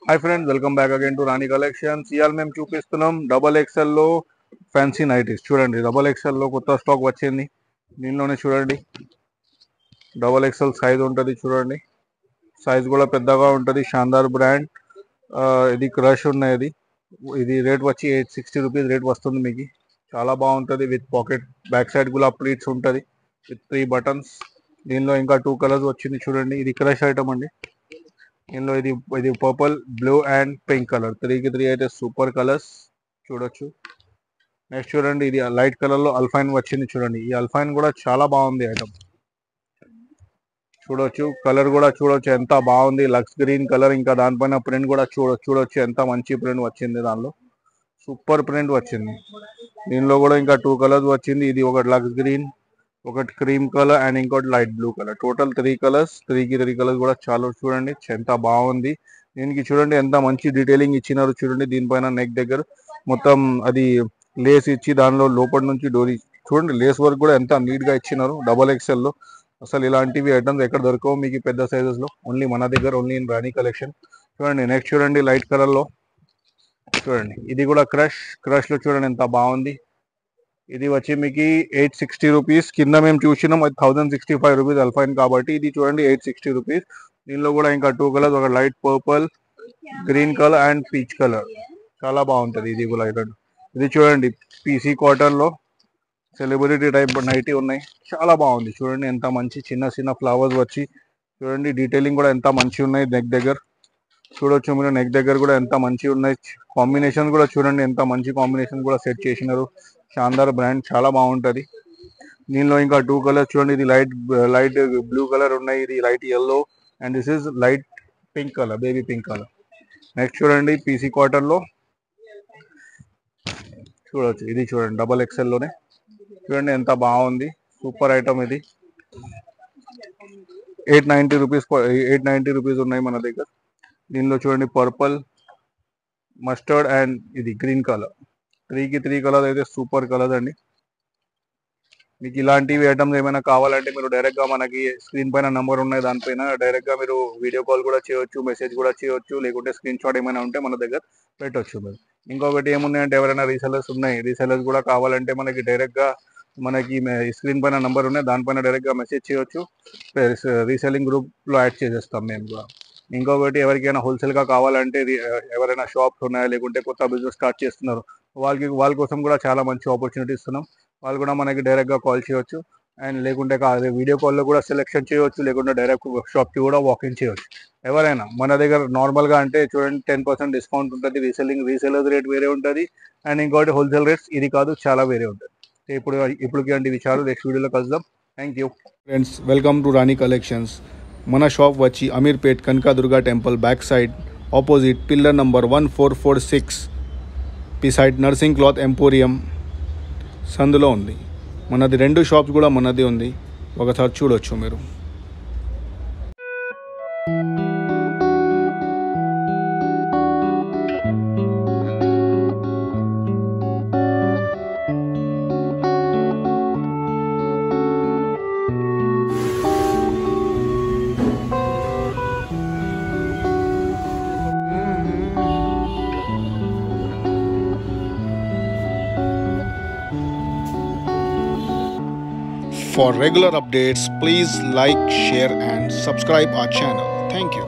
Hi friends, welcome back again to Rani collections. ఇవాళ మేము చూపిస్తున్నాం డబల్ ఎక్స్ఎల్లో ఫ్యాన్సీ నైటీస్. చూడండి, డబల్ ఎక్స్ఎల్లో కొత్త స్టాక్ వచ్చింది. దీనిలోనే చూడండి, డబల్ ఎక్స్ఎల్ సైజ్ ఉంటుంది. చూడండి, సైజ్ కూడా పెద్దగా ఉంటుంది. షాందార్ బ్రాండ్. ఇది క్రష్ ఉన్నాయి. ఇది రేట్ వచ్చి 860 రూపీస్ రేట్ వస్తుంది మీకు. చాలా బాగుంటుంది. విత్ పాకెట్ బ్యాక్ సైడ్ కూడా ప్లీట్స్ ఉంటుంది విత్ 3 బటన్స్. దీనిలో ఇంకా 2 కలర్స్ వచ్చింది. చూడండి, ఇది క్రష్ ఐటమ్ అండి. ఇందులో ఇది purple, blue and pink colour. 3కి 3 అయితే సూపర్ కలర్స్ చూడొచ్చు. నెక్స్ట్ చూడండి, ఇది లైట్ కలర్ లో అల్ఫైన్ వచ్చింది. చూడండి, ఈ అల్ఫైన్ కూడా చాలా బాగుంది ఐటమ్. చూడొచ్చు, కలర్ కూడా చూడొచ్చు ఎంత బాగుంది. Looks green colour. ఇంకా దానిపైన ప్రింట్ కూడా చూడొచ్చు ఎంత మంచి ప్రింట్ వచ్చింది. దానిలో సూపర్ ప్రింట్ వచ్చింది. దీనిలో కూడా ఇంకా 2 కలర్స్ వచ్చింది. ఇది ఒకటి లక్స్ గ్రీన్, ఒకటి క్రీమ్ కలర్ అండ్ ఇంకోటి light blue colour. Total 3 colours. 3కి 3 కలర్స్ కూడా చాలా చూడండి ఎంత బాగుంది. దీనికి చూడండి ఎంత మంచి డీటెయిలింగ్ ఇచ్చినారు. చూడండి, దీనిపైన నెక్ దగ్గర మొత్తం అది లేస్ ఇచ్చి దానిలో లోపల నుంచి డోరీ. చూడండి, లేస్ వర్క్ కూడా ఎంత నీట్ గా ఇచ్చినారు డబల్ ఎక్స్ఎల్ లో. అసలు ఇలాంటివి ఐటమ్స్ ఎక్కడ దొరకవు మీకు పెద్ద సైజెస్ లో. ఓన్లీ మన దగ్గర, ఓన్లీ ఇన్ రాణి కలెక్షన్. చూడండి, నెక్స్ట్ చూడండి లైట్ కలర్ లో. చూడండి, ఇది కూడా క్రష్ లో చూడండి ఎంత బాగుంది. ఇది వచ్చి మీకు 860 రూపీస్. కింద మేము చూసినాం అది 1065 రూపీస్ అల్ఫైన్ కాబట్టి. ఇది చూడండి 860 రూపీస్. దీనిలో కూడా ఇంకా 2 కలర్స్, ఒక light purple, green colour and peach colour. చాలా బాగుంటుంది ఇది కూడా ఐటమ్. ఇది చూడండి, పీసీ కాటన్ లో సెలబ్రిటీ టైప్ నైటీ ఉన్నాయి. చాలా బాగుంది. చూడండి ఎంత మంచి చిన్న చిన్న ఫ్లవర్స్ వచ్చి. చూడండి, డీటెయిలింగ్ కూడా ఎంత మంచి ఉన్నాయి. నెక్ దగ్గర చూడొచ్చు మీరు, నెక్ దగ్గర కూడా ఎంత మంచి ఉన్నాయి. కాంబినేషన్ కూడా చూడండి ఎంత మంచి కాంబినేషన్ కూడా సెట్ చేసినారు. షాందార్ బ్రాండ్, చాలా బాగుంటది. దీనిలో ఇంకా 2 కలర్స్ చూడండి. ఇది లైట్ బ్లూ కలర్ ఉన్నాయి, ఇది light yellow and this is light pink colour, baby pink colour. Next చూడండి, పీసీ కాటన్ లో చూడొచ్చు. ఇది చూడండి డబల్ ఎక్స్ఎల్ లోనే. చూడండి ఎంత బాగుంది. సూపర్ ఐటమ్ ఇది. 890 రూపీస్, 890 రూపీస్ ఉన్నాయి మన దగ్గర. దీనిలో చూడండి పర్పుల్, మస్టర్డ్ అండ్ ఇది గ్రీన్ కలర్. 3కి 3 కలర్ అయితే సూపర్ కలర్ అండి. మీకు ఇలాంటివి ఐటమ్స్ ఏమైనా కావాలంటే మీరు డైరెక్ట్ గా మనకి స్క్రీన్ పైన నంబర్ ఉన్నాయి, దానిపైన డైరెక్ట్ గా మీరు వీడియో కాల్ కూడా చేయొచ్చు, మెసేజ్ కూడా చేయొచ్చు, లేకుంటే స్క్రీన్ షాట్ ఏమైనా ఉంటే మన దగ్గర పెట్టొచ్చు మీరు. ఇంకొకటి ఏమున్నాయంటే, ఎవరైనా రీసెలర్స్ ఉన్నాయి, రీసెలర్స్ కూడా కావాలంటే మనకి డైరెక్ట్ గా మనకి స్క్రీన్ పైన నంబర్ ఉన్నాయి, దానిపైన డైరెక్ట్ గా మెసేజ్ చేయొచ్చు. రీసెల్లింగ్ గ్రూప్ లో యాడ్ చేసేస్తాం మేము కూడా. ఇంకొకటి, ఎవరికైనా హోల్సేల్ గా కావాలంటే ఎవరైనా షాప్స్ ఉన్నాయా, లేకుంటే కొత్త బిజినెస్ స్టార్ట్ చేస్తున్నారు, వాళ్ళ కోసం కూడా చాలా మంచి ఆపర్చునిటీ ఇస్తున్నాం. వాళ్ళు కూడా మనకి డైరెక్ట్గా కాల్ చేయొచ్చు. అండ్ లేకుంటే వీడియో కాల్లో కూడా సెలెక్షన్ చేయొచ్చు, లేకుంటే డైరెక్ట్ షాప్కి కూడా వాకింగ్ చేయొచ్చు. ఎవరైనా మన దగ్గర నార్మల్గా అంటే చూడండి 10% డిస్కౌంట్ ఉంటుంది. రీసెలర్ రేట్ వేరే ఉంటుంది. అండ్ ఇంకోటి హోల్సేల్ రేట్స్ ఇది కాదు, చాలా వేరే ఉంటుంది. ఇప్పటికి అంటే ఇవి చాలు. నెక్స్ట్ వీడియోలో కలుద్దాం. Thank you friends, welcome to Rani collections. మన షాప్ వచ్చి Ameerpet Kanakadurga temple back side opposite pillar number 1446 beside nursing cloth emporium సందులో ఉంది. మనది 2 షాప్స్ కూడా మనది ఉంది, ఒకసారి చూడొచ్చు మీరు. For regular updates, please like, share and subscribe our channel. Thank you.